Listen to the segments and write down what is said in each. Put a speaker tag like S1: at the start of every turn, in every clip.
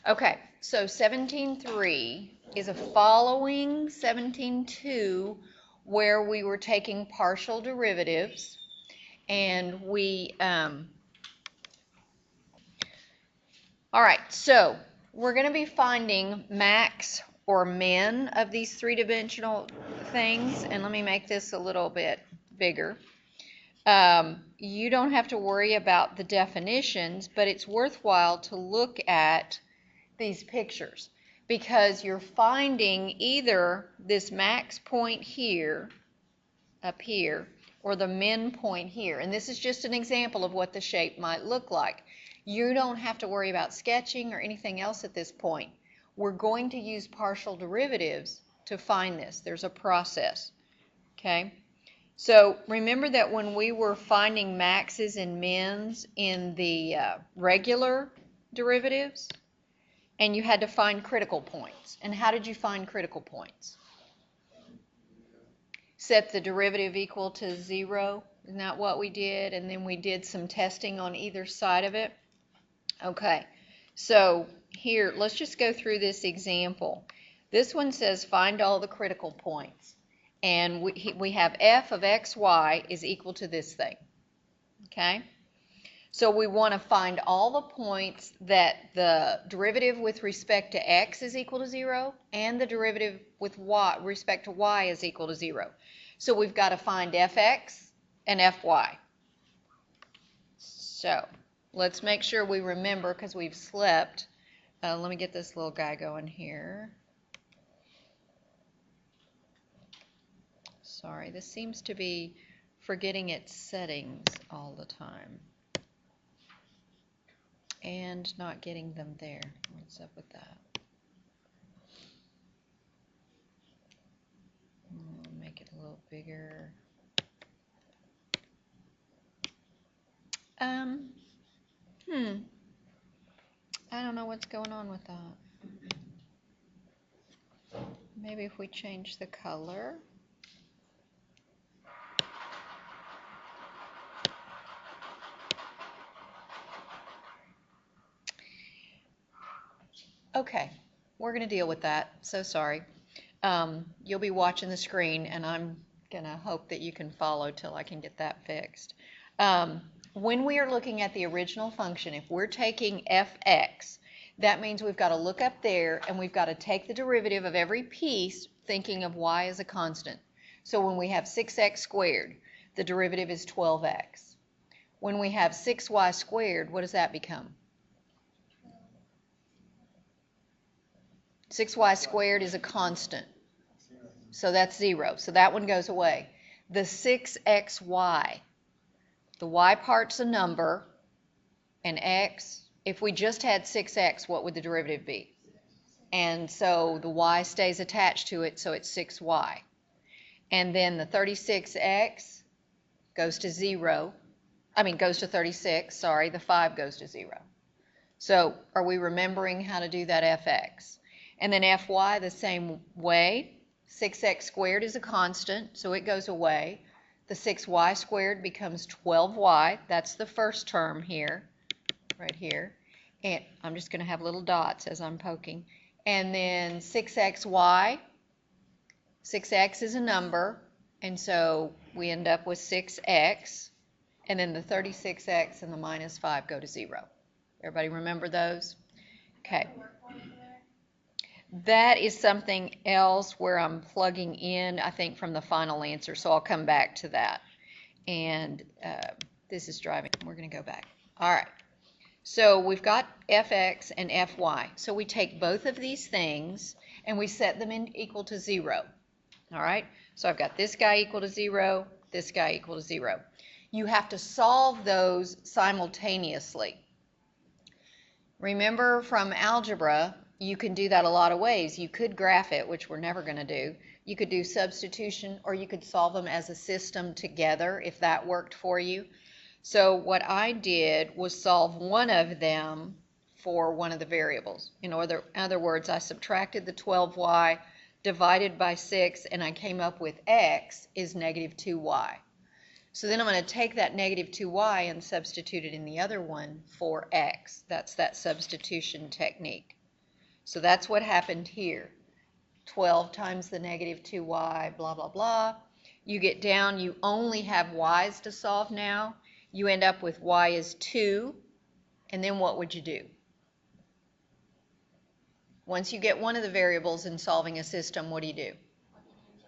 S1: Okay, so 17.3 is a following 17.2 where we were taking partial derivatives, and all right, so we're going to be finding max or min of these three-dimensional things, and let me make this a little bit bigger. You don't have to worry about the definitions, but it's worthwhile to look at these pictures because you're finding either this max point here, up here, or the min point here. And this is just an example of what the shape might look like. You don't have to worry about sketching or anything else at this point. We're going to use partial derivatives to find this. There's a process, okay? So remember that when we were finding maxes and mins in the regular derivatives, and you had to find critical points. And how did you find critical points? Set the derivative equal to 0. Isn't that what we did? And then we did some testing on either side of it. Okay, so here, let's just go through this example. This one says find all the critical points. And we have f of xy is equal to this thing. Okay? So we want to find all the points that the derivative with respect to x is equal to 0 and the derivative with respect to y is equal to 0. So we've got to find fx and fy. So let's make sure we remember because we've slept. Let me get this little guy going here. Sorry, this seems to be forgetting its settings all the time. And not getting them there. What's up with that? Make it a little bigger. I don't know what's going on with that. Maybe if we change the color. Okay, we're going to deal with that. So sorry. You'll be watching the screen, and I'm going to hope that you can follow till I can get that fixed. When we are looking at the original function, if we're taking fx, that means we've got to look up there, and we've got to take the derivative of every piece, thinking of y as a constant. So when we have 6x squared, the derivative is 12x. When we have 6y squared, what does that become? 6y squared is a constant, so that's 0. So that one goes away. The 6xy, the y part's a number, and x, if we just had 6x, what would the derivative be? And so the y stays attached to it, so it's 6y. And then the 36x goes to 36, sorry, the 5 goes to 0. So are we remembering how to do that fx? And then fy the same way. 6x squared is a constant, so it goes away. The 6y squared becomes 12y. That's the first term here, right here. And I'm just going to have little dots as I'm poking. And then 6xy, 6x is a number, and so we end up with 6x. And then the 36x and the minus 5 go to 0. Everybody remember those? Okay. That is something else where I'm plugging in, I think, from the final answer, so I'll come back to that. And this is driving. We're going to go back. All right. So we've got fx and fy. So we take both of these things and we set them in equal to 0. All right. So I've got this guy equal to 0, this guy equal to 0. You have to solve those simultaneously. Remember from algebra, you can do that a lot of ways. You could graph it, which we're never going to do. You could do substitution, or you could solve them as a system together if that worked for you. So what I did was solve one of them for one of the variables. In other words, I subtracted the 12y divided by 6, and I came up with x is negative 2y. So then I'm going to take that negative 2y and substitute it in the other one for x. That's that substitution technique. So that's what happened here. 12 times the negative 2y, blah, blah, blah. You get down, you only have y's to solve now. You end up with y is 2, and then what would you do? Once you get one of the variables in solving a system, what do?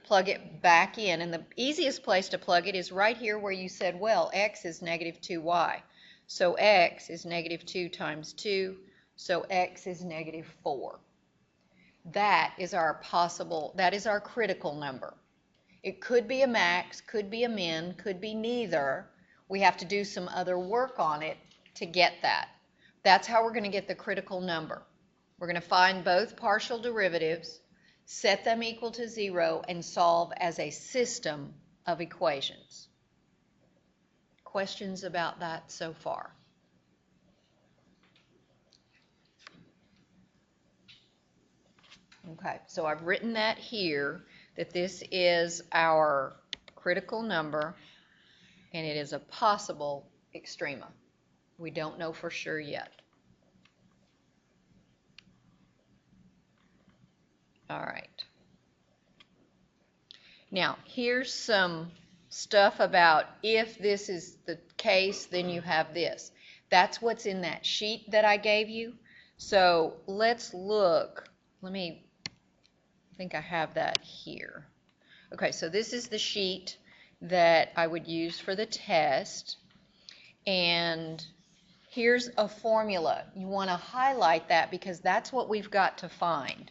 S1: Plug it back in, and the easiest place to plug it is right here where you said, well, x is negative 2y. So x is negative 2 times 2, so x is negative 4. That is our critical number. It could be a max, could be a min, could be neither. We have to do some other work on it to get that. That's how we're going to get the critical number. We're going to find both partial derivatives, set them equal to 0, and solve as a system of equations. Questions about that so far? Okay, so I've written that here, that this is our critical number, and it is a possible extrema. We don't know for sure yet. All right. Now, here's some stuff about if this is the case, then you have this. That's what's in that sheet that I gave you. So let's look. I think I have that here. Okay, so this is the sheet that I would use for the test. And here's a formula. You want to highlight that because that's what we've got to find.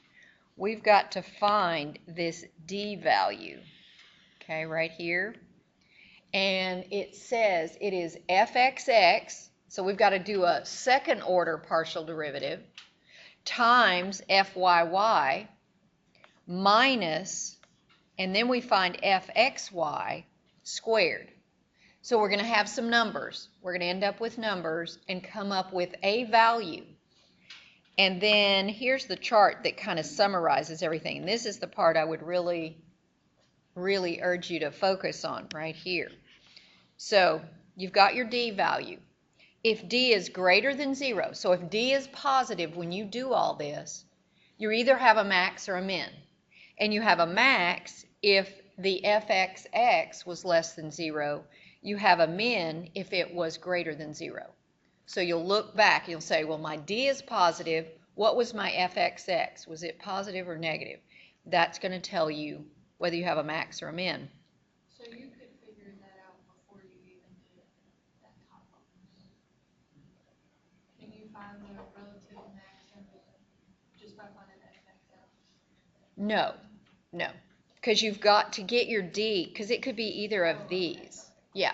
S1: We've got to find this d value, okay, right here. And it says it is fxx, so we've got to do a second order partial derivative, times fyy minus, and then we find fxy squared. So we're going to have some numbers. We're going to end up with numbers and come up with a value. And then here's the chart that kind of summarizes everything. And this is the part I would really urge you to focus on right here. So you've got your d value. If d is greater than 0, so if d is positive when you do all this, you either have a max or a min. And you have a max if the fxx was less than 0. You have a min if it was greater than 0. So you'll look back, you'll say, well, my d is positive. What was my fxx? Was it positive or negative? That's going to tell you whether you have a max or a min.
S2: So you could figure that out before you even did that top box. Can you find the relative max or min just by finding fxx?
S1: No, because you've got to get your d, because it could be either of these. Yeah.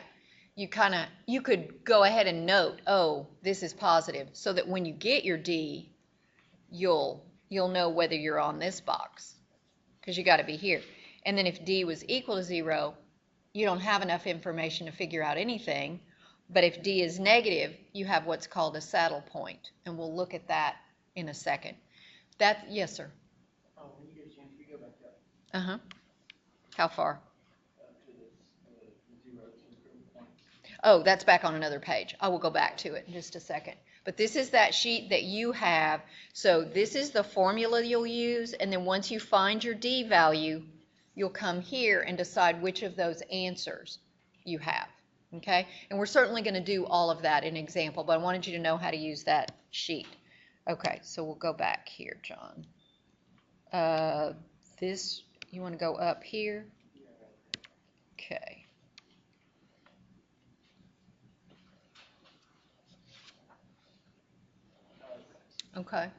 S1: You could go ahead and note, oh, this is positive, so that when you get your d, you'll know whether you're on this box, because you got to be here. And then if d was equal to 0, you don't have enough information to figure out anything. But if d is negative, you have what's called a saddle point, and we'll look at that in a second. Yes, sir.
S3: When you get a chance, we go back up.
S1: Uh-huh. How far?
S3: To the 0 to points.
S1: Oh, that's back on another page. I will go back to it in just a second. But this is that sheet that you have. So this is the formula you'll use, and then once you find your d value, you'll come here and decide which of those answers you have. Okay? And we're certainly going to do all of that in example, but I wanted you to know how to use that sheet. Okay, so we'll go back here, John. You want to go up here? Okay. Okay.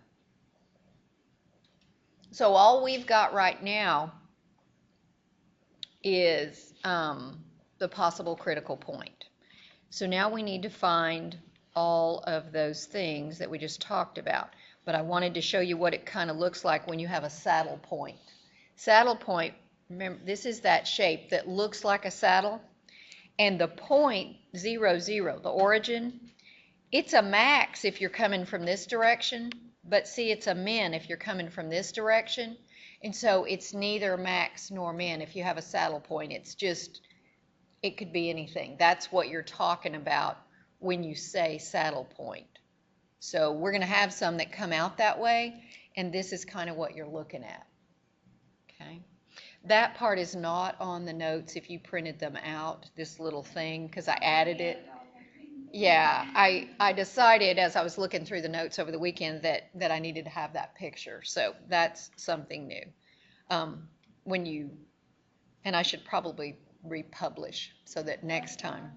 S1: So all we've got right now is the possible critical point. So now we need to find all of those things that we just talked about. But I wanted to show you what it kind of looks like when you have a saddle point. Saddle point, remember, this is that shape that looks like a saddle. And the point, 0, 0, the origin, it's a max if you're coming from this direction, but see, it's a min if you're coming from this direction. And so it's neither max nor min if you have a saddle point. It's just, it could be anything. That's what you're talking about when you say saddle point. So we're going to have some that come out that way, and this is kind of what you're looking at. Okay. That part is not on the notes if you printed them out, this little thing, because I added it. Yeah, I decided as I was looking through the notes over the weekend that I needed to have that picture. So that's something new. When you, and I should probably republish so that next time,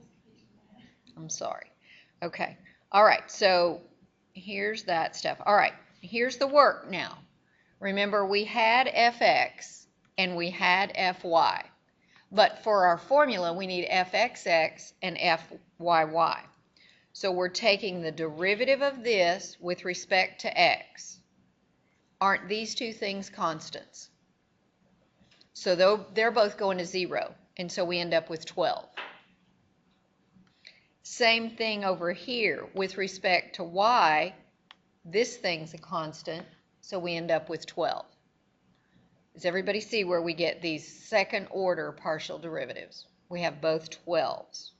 S1: I'm sorry. Okay. All right. So here's that stuff. All right. Here's the work now. Remember, we had fx and we had fy. But for our formula, we need fxx and fyy. So we're taking the derivative of this with respect to x. Aren't these two things constants? So they're both going to 0, and so we end up with 12. Same thing over here with respect to y. This thing's a constant, so we end up with 12. Does everybody see where we get these second order partial derivatives? We have both 12s.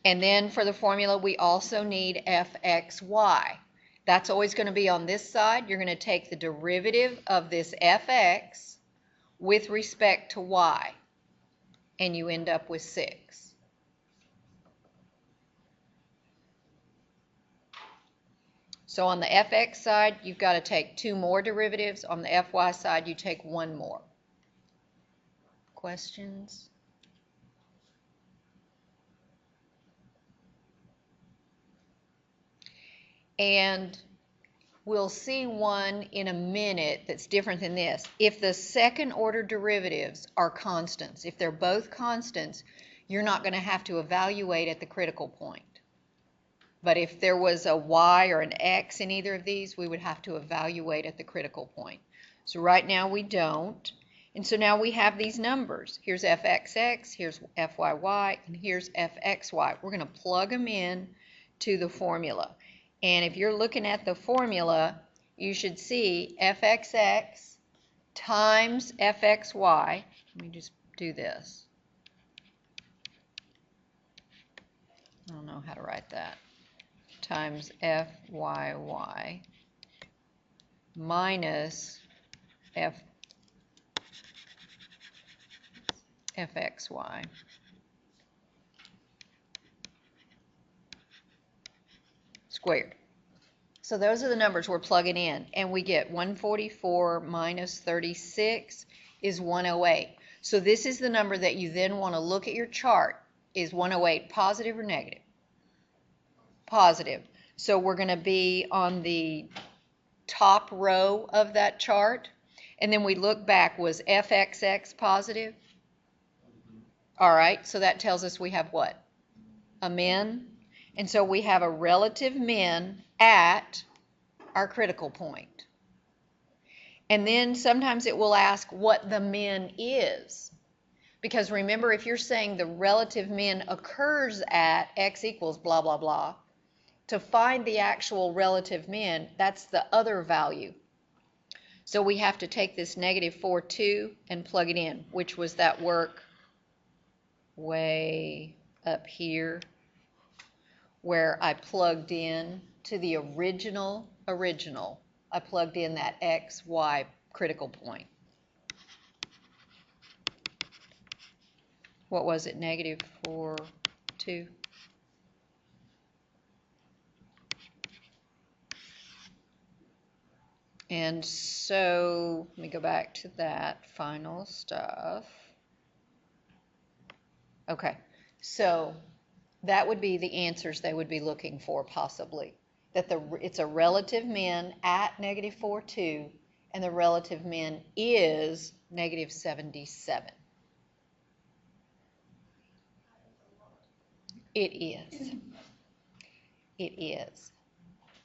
S1: And then for the formula, we also need fxy. That's always going to be on this side. You're going to take the derivative of this fx with respect to y, and you end up with 6. So on the fx side, you've got to take 2 more derivatives. On the fy side, you take 1 more. Questions? And we'll see one in a minute that's different than this. If the second order derivatives are constants, if they're both constants, you're not going to have to evaluate at the critical point. But if there was a y or an x in either of these, we would have to evaluate at the critical point. So right now we don't. And so now we have these numbers. Here's fxx, here's fyy, and here's fxy. We're going to plug them in to the formula. And if you're looking at the formula, you should see fxx times fxy. Let me just do this. I don't know how to write that. Times fyy minus fxy. Squared. So those are the numbers we're plugging in, and we get 144 minus 36 is 108. So this is the number that you then want to look at your chart. Is 108 positive or negative? Positive. So we're going to be on the top row of that chart, and then we look back. Was fxx positive? All right, so that tells us we have what? A min. And so we have a relative min at our critical point. And then sometimes it will ask what the min is. Because remember, if you're saying the relative min occurs at x equals blah, blah, blah, to find the actual relative min, that's the other value. So we have to take this negative 4,2 and plug it in, which was that work way up here, where I plugged in to the original, I plugged in that x, y critical point. What was it, negative 4,2? And so, let me go back to that final stuff. Okay, so that would be the answers they would be looking for, possibly. That it's a relative min at negative 4,2, and the relative min is negative 77. It is. It is.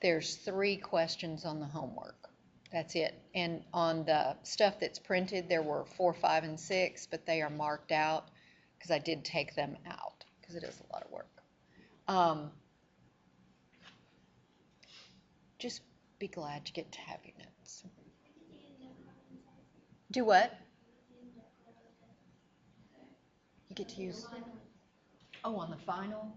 S1: There's 3 questions on the homework. That's it. And on the stuff that's printed, there were 4, 5, and 6, but they are marked out because I did take them out because it is a lot of work. Just be glad you get to have your notes. Do what? You get to use, oh, on the final?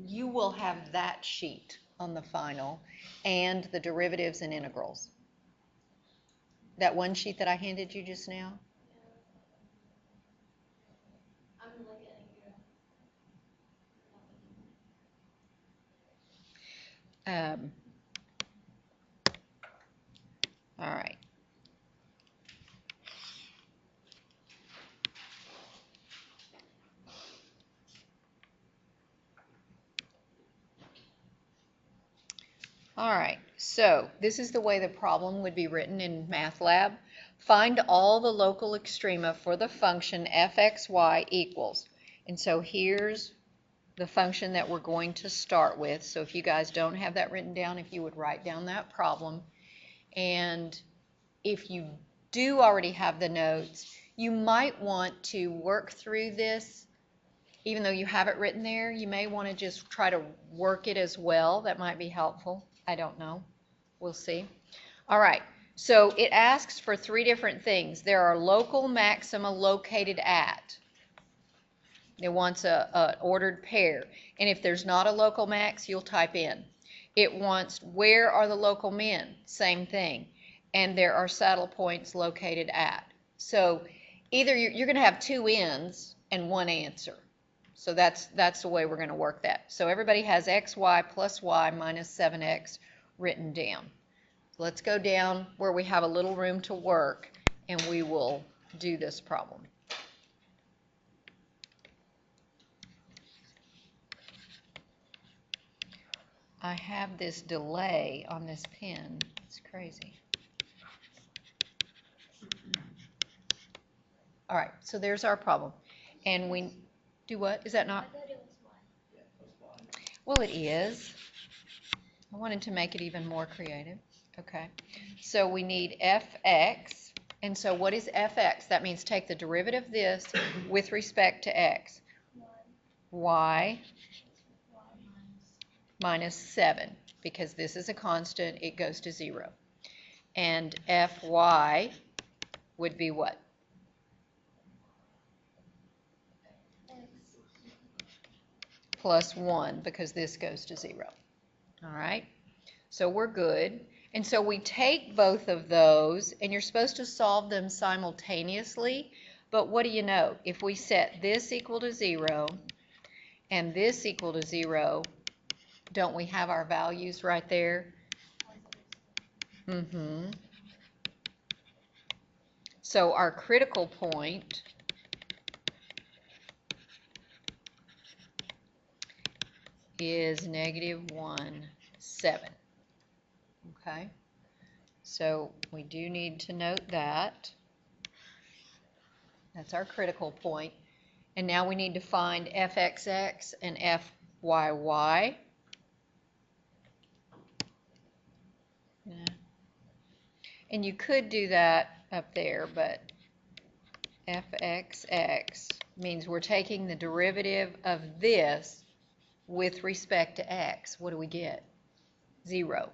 S1: You will have that sheet on the final, and the derivatives and integrals. That one sheet that I handed you just now?
S2: I'm looking at here.
S1: All right. All right, so this is the way the problem would be written in MATLAB. Find all the local extrema for the function fxy equals. And so here's the function that we're going to start with. So if you guys don't have that written down, if you would write down that problem. And if you do already have the notes, you might want to work through this. Even though you have it written there, you may want to just try to work it as well. That might be helpful. I don't know. We'll see. All right. So it asks for three different things. There are local maxima located at. It wants an ordered pair. And if there's not a local max, you'll type in. It wants where are the local min? Same thing. And there are saddle points located at. So either you're going to have two ends and one answer. So that's the way we're going to work that. So everybody has xy plus y minus 7x written down. Let's go down where we have a little room to work, and we will do this problem. I have this delay on this pen. It's crazy. All right, so there's our problem. And we do what? Is that not?
S2: I thought it was one.
S3: Yeah, that's fine.
S1: Well, it is. I wanted to make it even more creative. Okay. So we need fx. And so what is fx? That means take the derivative of this with respect to x. Y minus 7. Because this is a constant, it goes to 0. And fy would be what? Plus 1, because this goes to 0. All right, so we're good. And so we take both of those, and you're supposed to solve them simultaneously. But what do you know? If we set this equal to 0 and this equal to 0, don't we have our values right there? Mm-hmm. So our critical point is -1, 7. Okay, so we do need to note that. That's our critical point. And now we need to find fxx and fyy. Yeah. And you could do that up there, but fxx means we're taking the derivative of this with respect to x. What do we get? 0.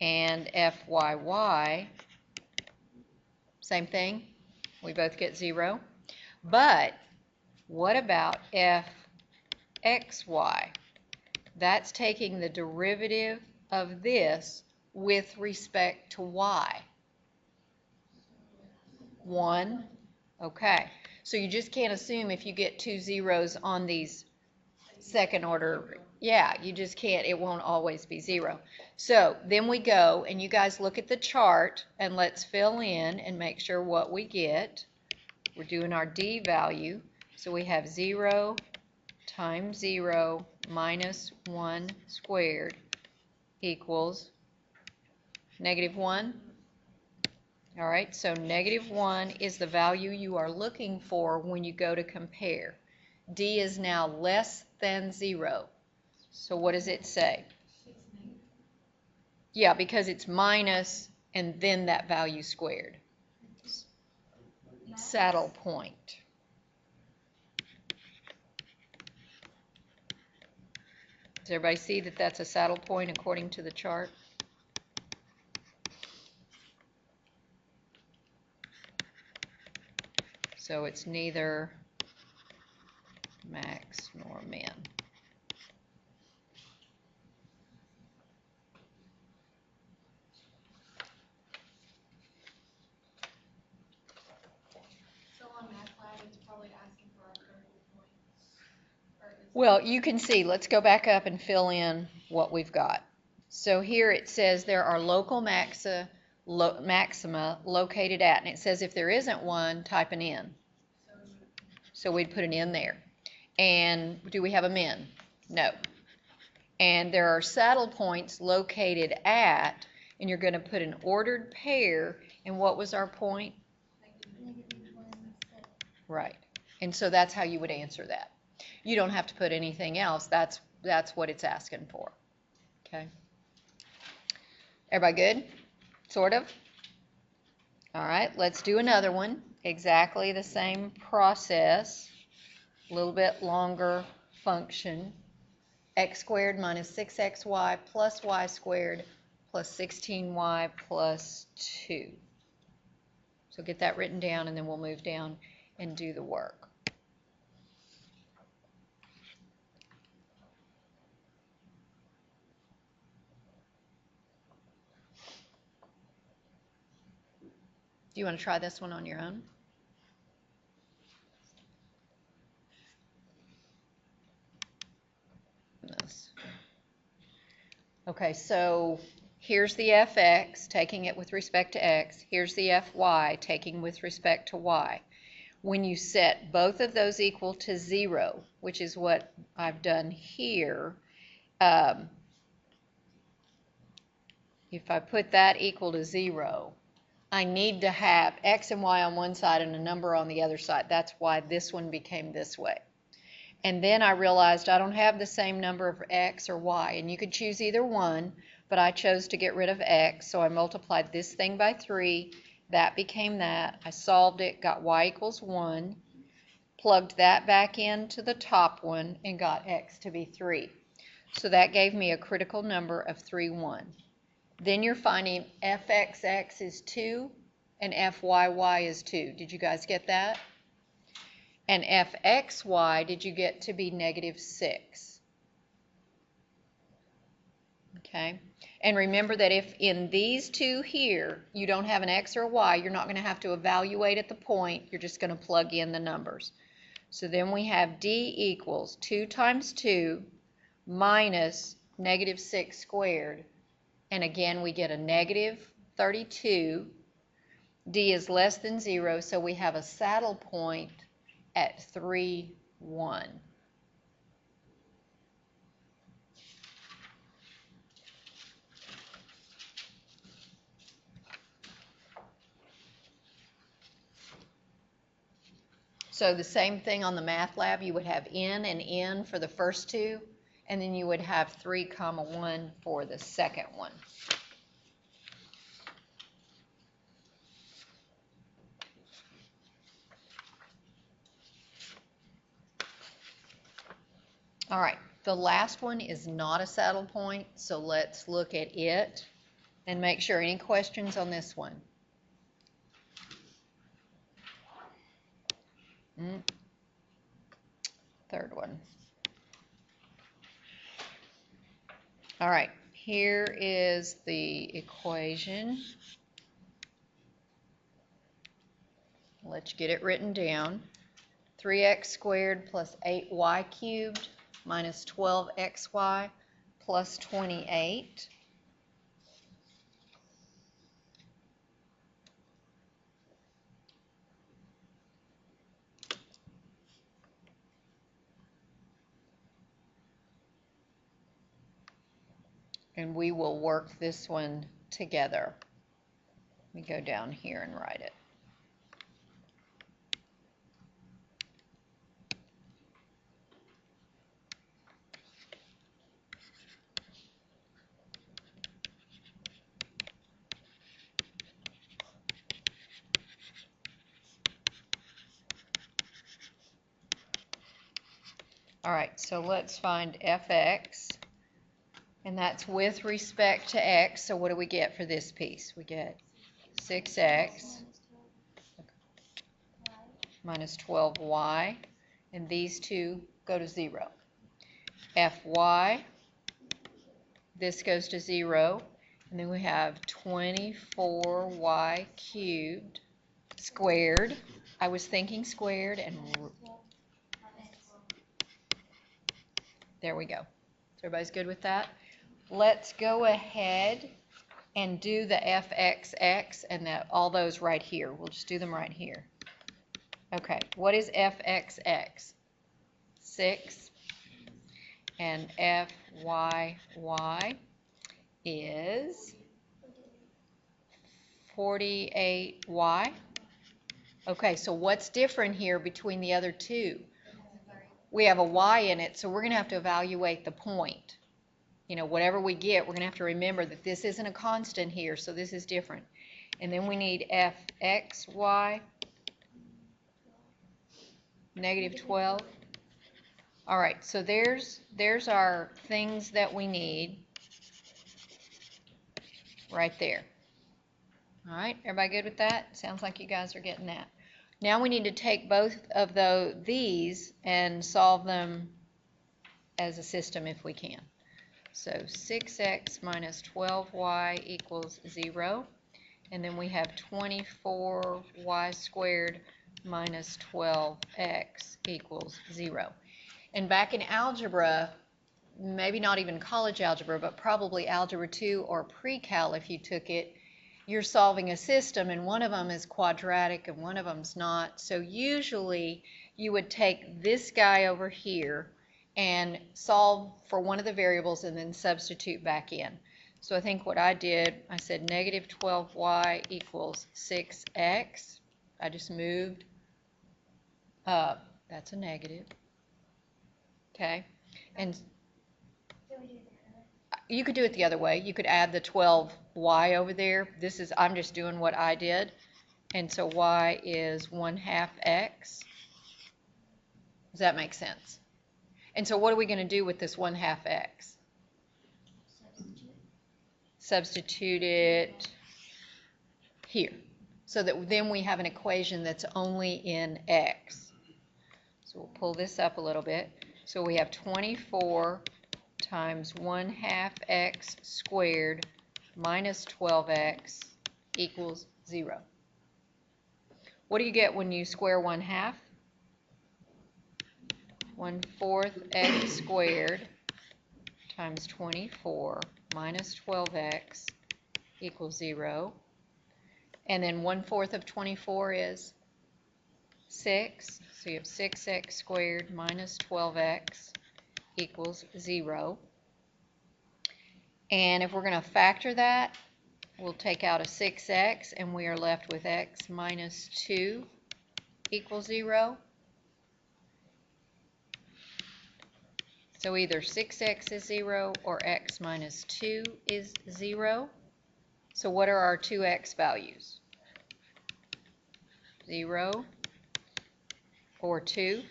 S1: And fyy, same thing. We both get 0. But what about fxy? That's taking the derivative of this with respect to y. 1. Okay. So you just can't assume if you get two zeros on these second order. Yeah, you just can't. It won't always be 0. So then we go, and you guys look at the chart, and let's fill in and make sure what we get. We're doing our d value. So we have 0 times 0 minus 1 squared equals -1. All right, so -1 is the value you are looking for when you go to compare. D is now less than 0. So what does it say? Yeah, because it's minus and then that value squared. Saddle point. Does everybody see that that's a saddle point according to the chart? So it's neither max nor min. Well, you can see, let's go back up and fill in what we've got. So here it says there are local maxima located at, and it says if there isn't one, type an N. So we'd put an N there. And do we have a min? No. And there are saddle points located at, and you're going to put an ordered pair, and what was our point? Right. And so that's how you would answer that. You don't have to put anything else. That's what it's asking for. Okay. Everybody good? Sort of? All right, let's do another one. Exactly the same process, a little bit longer function. X squared minus 6xy plus y squared plus 16y plus 2. So get that written down, and then we'll move down and do the work. Do you want to try this one on your own? This. Okay, so here's the fx, taking it with respect to x. Here's the fy, taking with respect to y. When you set both of those equal to 0, which is what I've done here, if I put that equal to 0, I need to have x and y on one side and a number on the other side. That's why this one became this way. And then I realized I don't have the same number of x or y, and you could choose either one, but I chose to get rid of x, so I multiplied this thing by 3. That became that. I solved it, got y equals 1, plugged that back into the top one, and got x to be 3. So that gave me a critical number of 3, 1. Then you're finding fxx is 2 and fyy is 2. Did you guys get that? And fxy, did you get to be -6? Okay. And remember that if in these two here, you don't have an x or a y, you're not going to have to evaluate at the point. You're just going to plug in the numbers. So then we have d equals 2 times 2 minus -6 squared. And again, we get a -32. D is less than 0, so we have a saddle point at 3, 1. So the same thing on the math lab, you would have n and n for the first two, and then you would have 3, 1 for the second one. All right, the last one is not a saddle point, so let's look at it and make sure. Any questions on this one? Third one. All right, here is the equation. Let's get it written down. 3x squared plus 8y cubed minus 12xy plus 28. And we will work this one together. Let me go down here and write it. All right, so let's find fx, and that's with respect to x. So what do we get for this piece? We get 6x minus 12y, and these two go to 0. Fy, this goes to 0, and then we have 24y cubed squared. I was thinking squared and There we go. So everybody's good with that? Let's go ahead and do the fxx and all those right here. We'll just do them right here. Okay, what is fxx? 6. And fyy is 48y. Okay, so what's different here between the other two? We have a y in it, so we're going to have to evaluate the point. You know, whatever we get, we're going to have to remember that this isn't a constant here, so this is different. And then we need fxy, negative 12. All right, so there's our things that we need right there. All right, everybody good with that? Sounds like you guys are getting that. Now we need to take both of these and solve them as a system if we can. So 6x minus 12y equals 0. And then we have 24y squared minus 12x equals 0. And back in algebra, maybe not even college algebra, but probably algebra 2 or pre-cal if you took it, you're solving a system and one of them is quadratic and one of them's not. So usually you would take this guy over here and solve for one of the variables and then substitute back in. So I think what I did, I said negative 12y equals 6x. I just moved up. That's a negative. Okay. And you could do it the other way. You could add the 12y over there. I'm just doing what I did. And so y is 1/2 x. Does that make sense? And so what are we going to do with this 1/2 x? Substitute it here. So that then we have an equation that's only in x. So we'll pull this up a little bit. So we have 24 times 1/2 x squared minus 12x equals 0. What do you get when you square 1/2? 1/4 x squared times 24 minus 12x equals 0. And then 1/4 of 24 is 6. So you have 6x squared minus 12x equals 0. And if we're going to factor that, we'll take out a 6x and we are left with x minus 2 equals 0. So either 6x is 0 or x minus 2 is 0. So what are our 2x values? 0 or 2.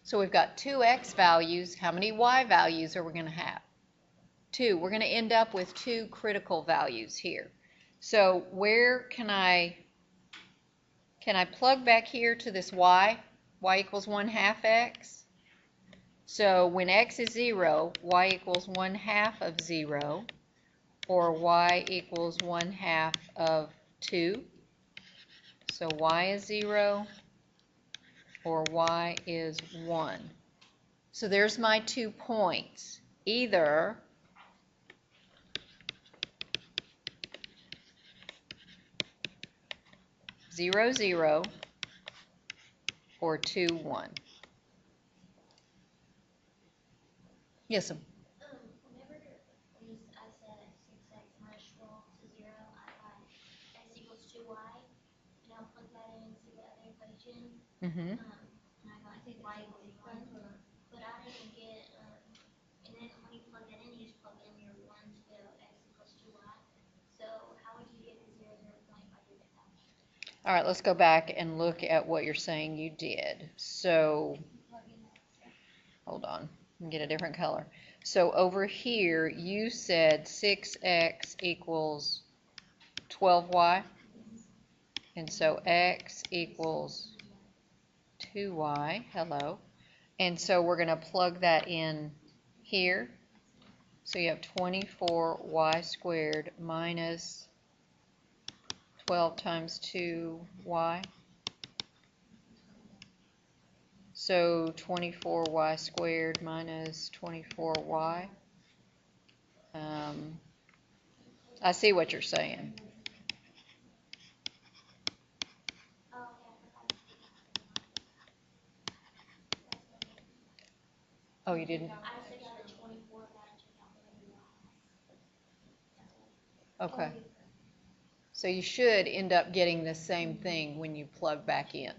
S1: So we've got 2x values. How many y values are we going to have? 2. We're going to end up with 2 critical values here. So where can I plug back here to this y? Y equals 1/2 x. So when x is 0, y equals 1/2 of 0, or y equals 1/2 of 2. So y is 0, or y is 1. So there's my 2 points. Either zero, 0, or 2, 1. Yes, ma'am.
S4: Whenever I said 6x minus 12 to 0, I got x equals 2y, and I'll plug that in into the other equation, and I got y equals 1, but I didn't get, and then when you plug that in, you just plug in your 1 to x equals 2y, so how would you get the 0, 0 point by doing that?
S1: All right, let's go back and look at what you're saying you did. So, hold on, let me get a different color. So over here, you said 6x equals 12y. And so x equals 2y. Hello. And so we're going to plug that in here. So you have 24y squared minus 12 times 2y. So 24y squared minus 24y. I see what you're saying.
S4: Oh,
S1: Oh, you didn't?
S4: I took out the 24, but I took out the y.
S1: Okay. So you should end up getting the same thing when you plug back in.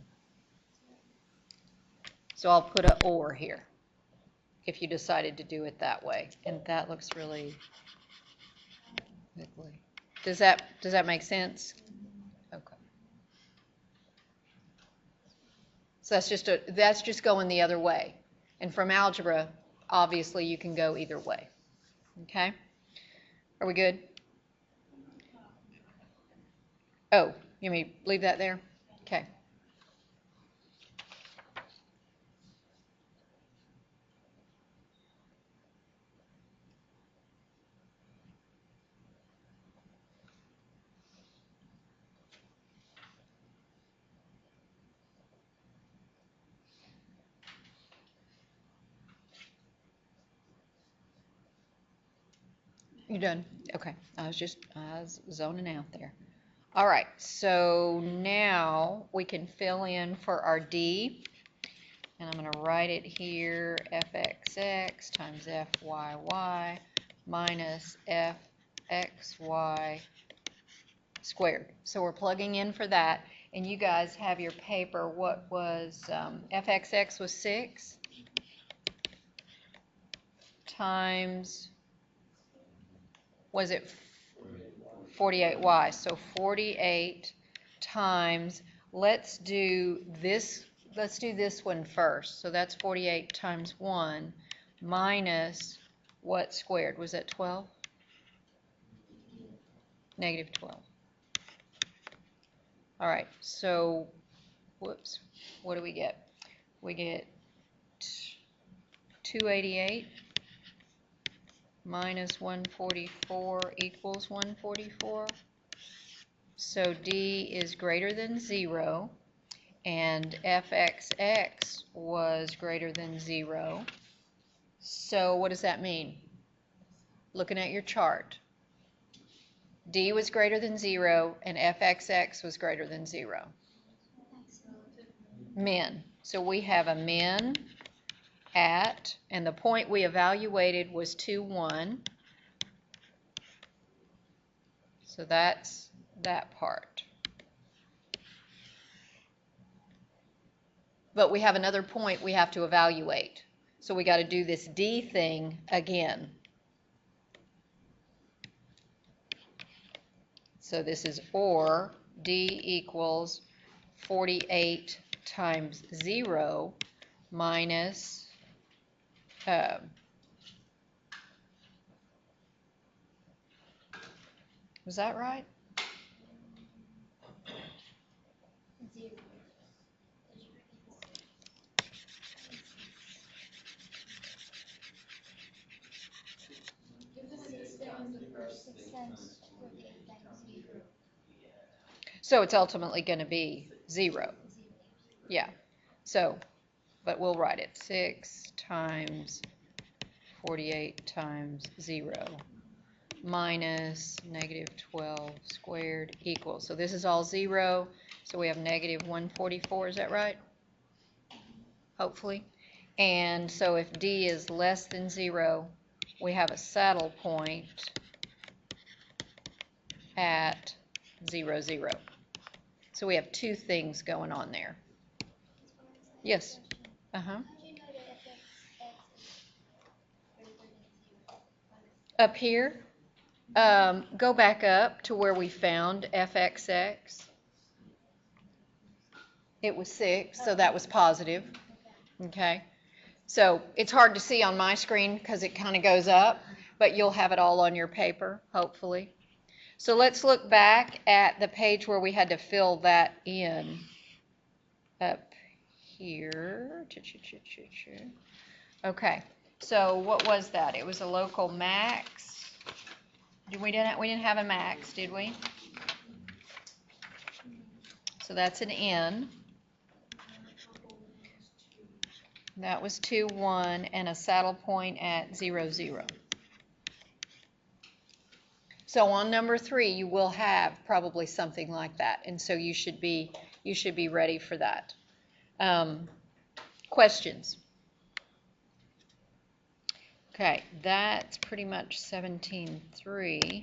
S1: So I'll put a or here if you decided to do it that way. And that looks really ugly. Does that make sense? Okay. So that's just going the other way. And from algebra, obviously you can go either way. Okay? Are we good? Oh, you mean leave that there? Okay. You done? Okay. I was zoning out there. All right. So now we can fill in for our D. And I'm going to write it here, fxx times fyy minus fxy squared. So we're plugging in for that. And you guys have your paper. What was, fxx was 6 times, was it 48y? So 48 times, let's do this one first. So that's 48 times 1 minus what squared? Was that 12? Negative 12. All right, so, whoops, what do we get? We get 288 minus 144 equals 144. So D is greater than 0, and fxx was greater than 0. So what does that mean? Looking at your chart. D was greater than 0, and fxx was greater than 0. Min. So we have a min at, and the point we evaluated was 2, 1. So that's that part. But we have another point we have to evaluate. So we got to do this D thing again. So this is or D equals 48 times 0 minus, was that right? So it's ultimately going to be 0. Yeah. So, but we'll write it 6 times 48 times 0 minus negative 12 squared equals. So this is all 0. So we have negative 144. Is that right? Hopefully. And so if D is less than 0, we have a saddle point at 0, 0. So we have two things going on there. Yes. Up here, go back up to where we found fxx. It was 6, so that was positive. Okay. So it's hard to see on my screen because it kind of goes up, but you'll have it all on your paper, hopefully. So let's look back at the page where we had to fill that in up here. Okay, so what was that? It was a local max. We didn't have a max, did we? So that's an N. That was 2, 1, and a saddle point at 0, 0. So on number 3, you will have probably something like that, and so you should be ready for that. Questions? Okay, that's pretty much 17.3.